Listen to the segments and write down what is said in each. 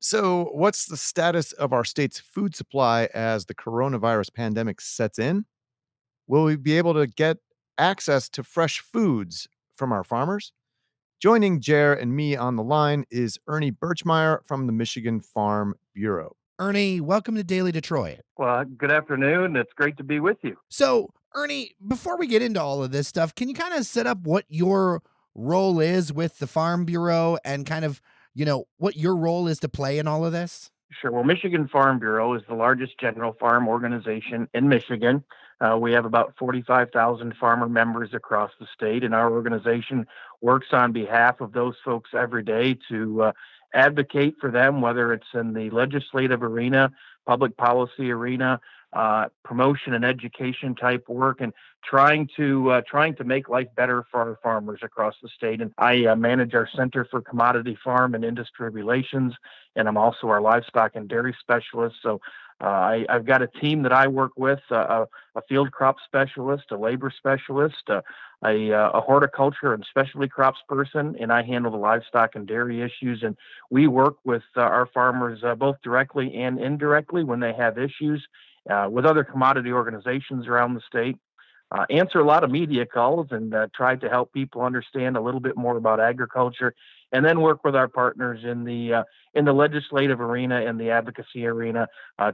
So, what's the status of our state's food supply as the coronavirus pandemic sets in? Will we be able to get access to fresh foods from our farmers? Joining Jer and me on the line is Ernie Birchmeier from the Michigan Farm Bureau. Ernie, welcome to Daily Detroit. Well, good afternoon. It's great to be with you. So, Ernie, before we get into all of this stuff, can you kind of set up what your role is with the Farm Bureau and kind of, what your role is to play in all of this? Sure. Well, Michigan Farm Bureau is the largest general farm organization in Michigan. We have about 45,000 farmer members across the state, and our organization works on behalf of those folks every day to advocate for them, whether it's in the legislative arena, public policy arena, promotion and education type work, and trying to make life better for our farmers across the state. And I manage our Center for Commodity Farm and Industry Relations, and I'm also our livestock and dairy specialist. So I've got a team that I work with, a field crop specialist, a labor specialist, a horticulture and specialty crops person, and I handle the livestock and dairy issues. And we work with our farmers both directly and indirectly when they have issues with other commodity organizations around the state. Answer a lot of media calls and try to help people understand a little bit more about agriculture, and then work with our partners in the legislative arena and the advocacy arena,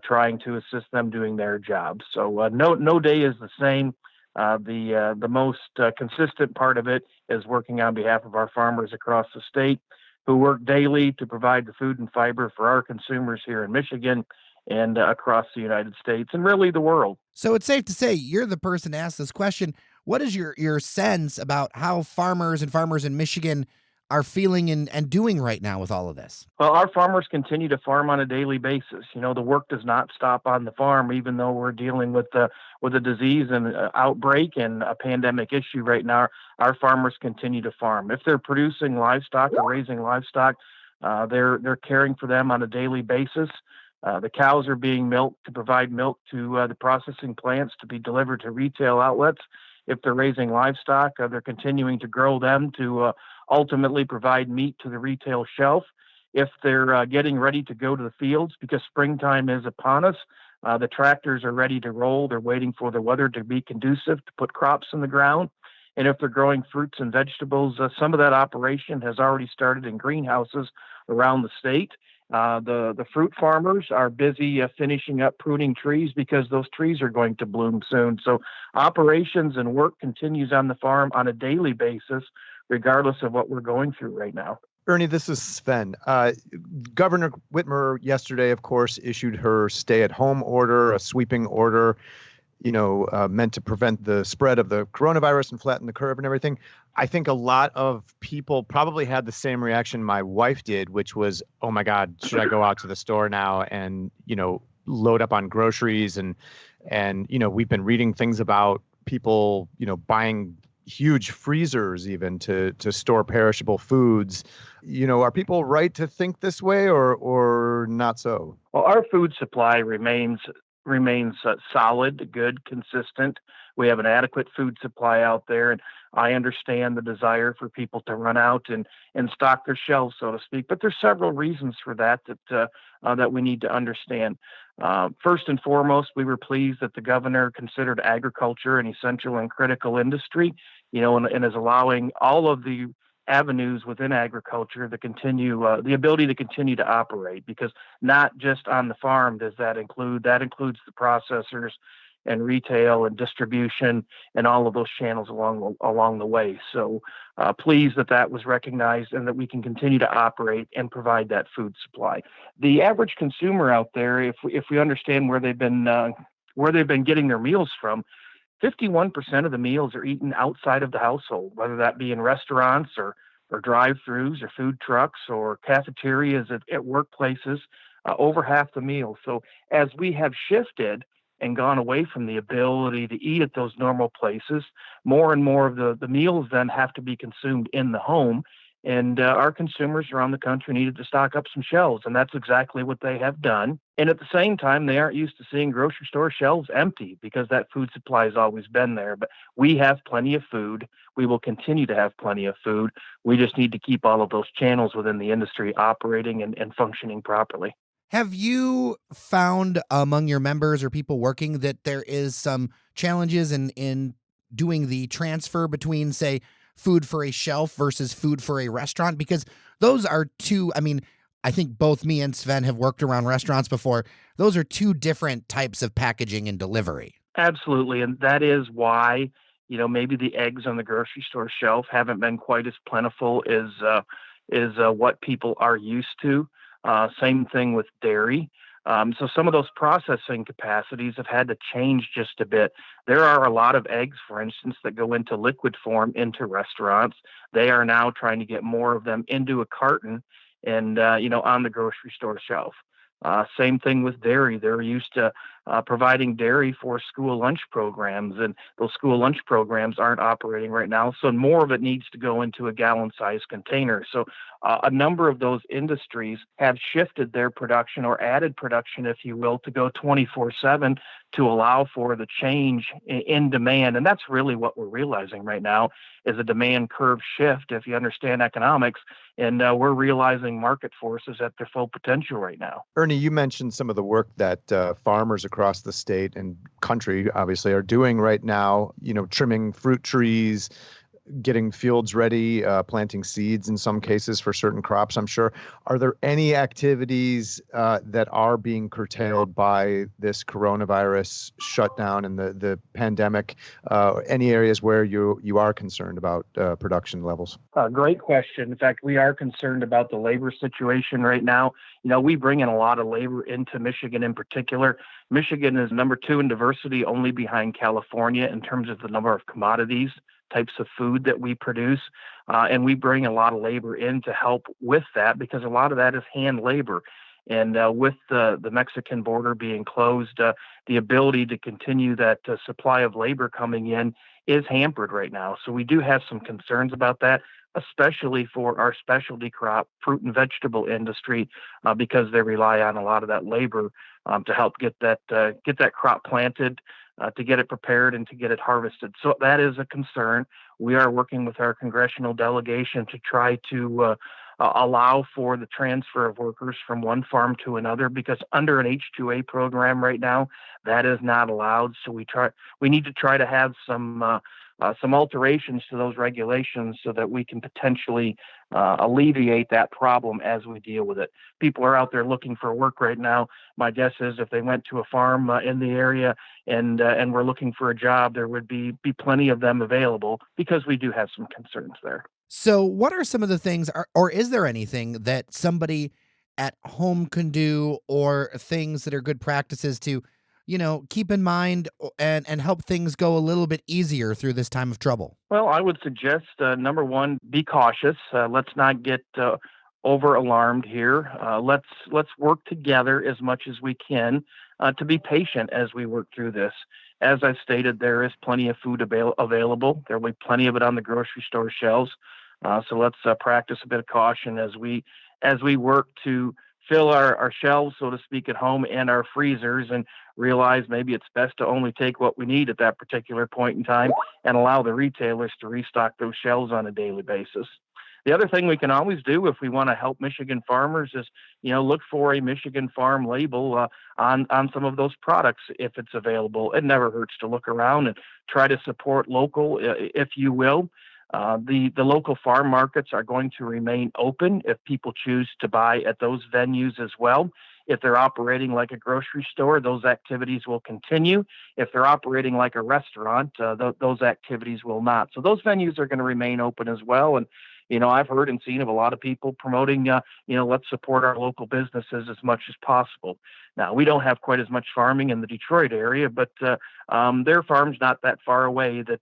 trying to assist them doing their jobs. So no day is the same. The most consistent part of it is working on behalf of our farmers across the state, who work daily to provide the food and fiber for our consumers here in Michigan and across the United States and really the world. So it's safe to say you're the person to ask this question. What is your sense about how farmers in Michigan are feeling and doing right now with all of this? Well, our farmers continue to farm on a daily basis. You know, the work does not stop on the farm, even though we're dealing with a disease and outbreak and a pandemic issue right now. Our farmers continue to farm. If they're producing livestock or raising livestock, they're caring for them on a daily basis. The cows are being milked to provide milk to the processing plants to be delivered to retail outlets. If they're raising livestock, they're continuing to grow them to ultimately provide meat to the retail shelf. If they're getting ready to go to the fields because springtime is upon us, the tractors are ready to roll. They're waiting for the weather to be conducive to put crops in the ground. And if they're growing fruits and vegetables, some of that operation has already started in greenhouses around the state. The fruit farmers are busy finishing up pruning trees because those trees are going to bloom soon. So operations and work continues on the farm on a daily basis, regardless of what we're going through right now. Ernie, this is Sven. Governor Whitmer yesterday, of course, issued her stay-at-home order, a sweeping order, meant to prevent the spread of the coronavirus and flatten the curve and everything. I think a lot of people probably had the same reaction my wife did, which was, oh my God, should I go out to the store now and, load up on groceries? And we've been reading things about people, buying huge freezers even to store perishable foods. Are people right to think this way or not so? Well, our food supply remains solid, good, consistent. We have an adequate food supply out there, and I understand the desire for people to run out and stock their shelves, so to speak. But there's several reasons for that we need to understand. First and foremost, we were pleased that the governor considered agriculture an essential and critical industry, and is allowing all of the avenues within agriculture to continue the ability to continue to operate, because not just on the farm does that include. That includes the processors and retail and distribution and all of those channels along the way. So pleased that was recognized and that we can continue to operate and provide that food supply. The average consumer out there, if we understand where they've been getting their meals from, 51% of the meals are eaten outside of the household, whether that be in restaurants or drive-throughs or food trucks or cafeterias at workplaces, over half the meals. So as we have shifted and gone away from the ability to eat at those normal places, more and more of the meals then have to be consumed in the home. And our consumers around the country needed to stock up some shelves, and that's exactly what they have done. And at the same time, they aren't used to seeing grocery store shelves empty because that food supply has always been there. But we have plenty of food. We will continue to have plenty of food. We just need to keep all of those channels within the industry operating and functioning properly. Have you found among your members or people working that there is some challenges in doing the transfer between, say, food for a shelf versus food for a restaurant? Because those are two, I mean, I think both me and Sven have worked around restaurants before. Those are two different types of packaging and delivery. Absolutely. And that is why, maybe the eggs on the grocery store shelf haven't been quite as plentiful as what people are used to. Same thing with dairy. So some of those processing capacities have had to change just a bit. There are a lot of eggs, for instance, that go into liquid form into restaurants. They are now trying to get more of them into a carton and, on the grocery store shelf. Same thing with dairy. They're used to providing dairy for school lunch programs, and those school lunch programs aren't operating right now. So more of it needs to go into a gallon-sized container. So a number of those industries have shifted their production or added production, if you will, to go 24/7 to allow for the change in demand. And that's really what we're realizing right now is a demand curve shift, if you understand economics. And we're realizing market forces at their full potential right now. Ernie, you mentioned some of the work that farmers across the state and country obviously are doing right now, trimming fruit trees, getting fields ready, planting seeds in some cases for certain crops, I'm sure. Are there any activities that are being curtailed by this coronavirus shutdown and the pandemic? Any areas where you are concerned about production levels? Great question. In fact, we are concerned about the labor situation right now. We bring in a lot of labor into Michigan in particular. Michigan is number 2 in diversity, only behind California in terms of the number of commodities, types of food that we produce. And we bring a lot of labor in to help with that because a lot of that is hand labor. And with the Mexican border being closed, the ability to continue that supply of labor coming in is hampered right now. So we do have some concerns about that, especially for our specialty crop, fruit and vegetable industry, because they rely on a lot of that labor to help get that crop planted, to get it prepared and to get it harvested. So that is a concern. We are working with our congressional delegation to try to allow for the transfer of workers from one farm to another, because under an H-2A program right now, that is not allowed. So we need to try to have some alterations to those regulations so that we can potentially alleviate that problem as we deal with it. People are out there looking for work right now. My guess is if they went to a farm in the area and were looking for a job, there would be plenty of them available because we do have some concerns there. So what are some of the things, or is there anything that somebody at home can do, or things that are good practices to, keep in mind and help things go a little bit easier through this time of trouble? Well, I would suggest, number one, be cautious. Let's not get over alarmed here. Let's work together as much as we can to be patient as we work through this. As I stated, there is plenty of food available. There will be plenty of it on the grocery store shelves. So let's practice a bit of caution as we work to fill our shelves, so to speak, at home and our freezers, and realize maybe it's best to only take what we need at that particular point in time and allow the retailers to restock those shelves on a daily basis. The other thing we can always do if we want to help Michigan farmers is, look for a Michigan farm label on some of those products if it's available. It never hurts to look around and try to support local, if you will. The local farm markets are going to remain open if people choose to buy at those venues as well. If they're operating like a grocery store, those activities will continue. If they're operating like a restaurant, those activities will not. So those venues are going to remain open as well. And I've heard and seen of a lot of people promoting, let's support our local businesses as much as possible. Now, we don't have quite as much farming in the Detroit area, but there are farms not that far away that,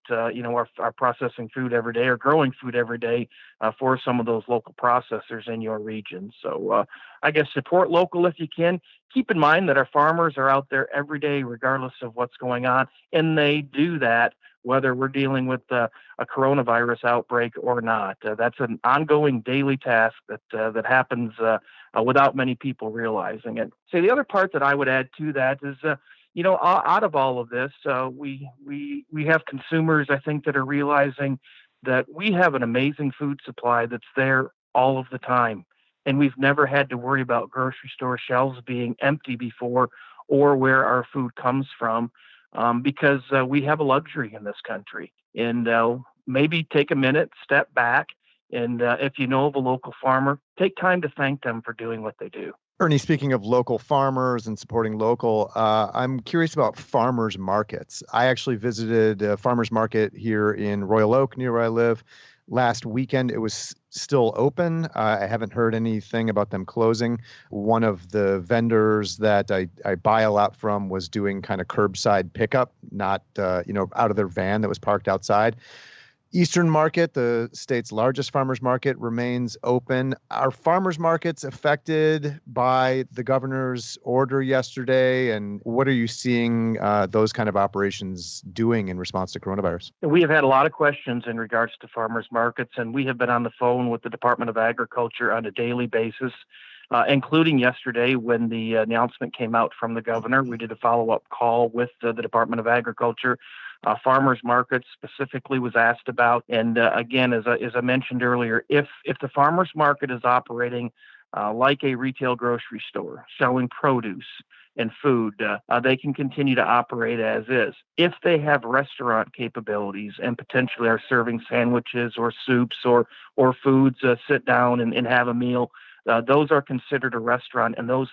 are processing food every day or growing food every day for some of those local processors in your region. So I guess support local if you can. Keep in mind that our farmers are out there every day, regardless of what's going on, and they do that whether we're dealing with a coronavirus outbreak or not. That's an ongoing daily task that happens without many people realizing it. So the other part that I would add to that is, out of all of this, we have consumers, I think, that are realizing that we have an amazing food supply that's there all of the time. And we've never had to worry about grocery store shelves being empty before, or where our food comes from, because we have a luxury in this country. And maybe take a minute, step back, and if you know of a local farmer, take time to thank them for doing what they do. Ernie, speaking of local farmers and supporting local, I'm curious about farmers markets. I actually visited a farmers market here in Royal Oak, near where I live, last weekend. It was still open. I haven't heard anything about them closing. One of the vendors that I buy a lot from was doing kind of curbside pickup, not out of their van that was parked outside. Eastern Market, the state's largest farmers market, remains open. Are farmers markets affected by the governor's order yesterday? And what are you seeing those kind of operations doing in response to coronavirus? We have had a lot of questions in regards to farmers markets, and we have been on the phone with the Department of Agriculture on a daily basis, including yesterday when the announcement came out from the governor. We did a follow-up call with the Department of Agriculture. Farmers markets specifically was asked about. And again, as I mentioned earlier, if the farmers market is operating like a retail grocery store, selling produce and food, they can continue to operate as is. If they have restaurant capabilities and potentially are serving sandwiches or soups or foods, sit down and have a meal, those are considered a restaurant, and those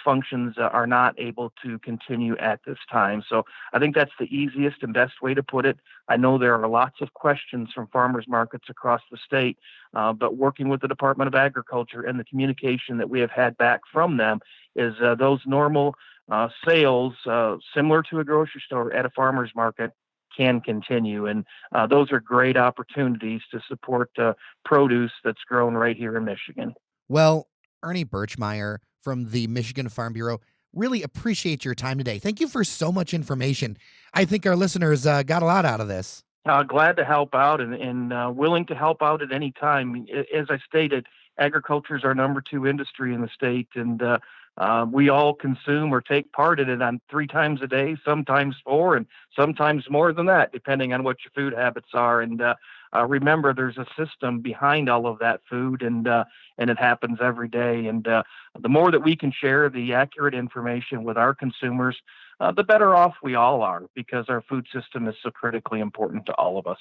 functions are not able to continue at this time. So I think that's the easiest and best way to put it. I know there are lots of questions from farmers markets across the state, but working with the Department of Agriculture and the communication that we have had back from them is those normal sales, similar to a grocery store at a farmer's market, can continue. And those are great opportunities to support produce that's grown right here in Michigan. Well, Ernie Birchmeier from the Michigan Farm Bureau, really appreciate your time today. Thank you for so much information. I think our listeners got a lot out of this. Glad to help out and willing to help out at any time. As I stated, agriculture is our number 2 industry in the state, and we all consume or take part in it on 3 times a day, sometimes 4, and sometimes more than that, depending on what your food habits are. And remember, there's a system behind all of that food, and it happens every day. And the more that we can share the accurate information with our consumers, the better off we all are, because our food system is so critically important to all of us.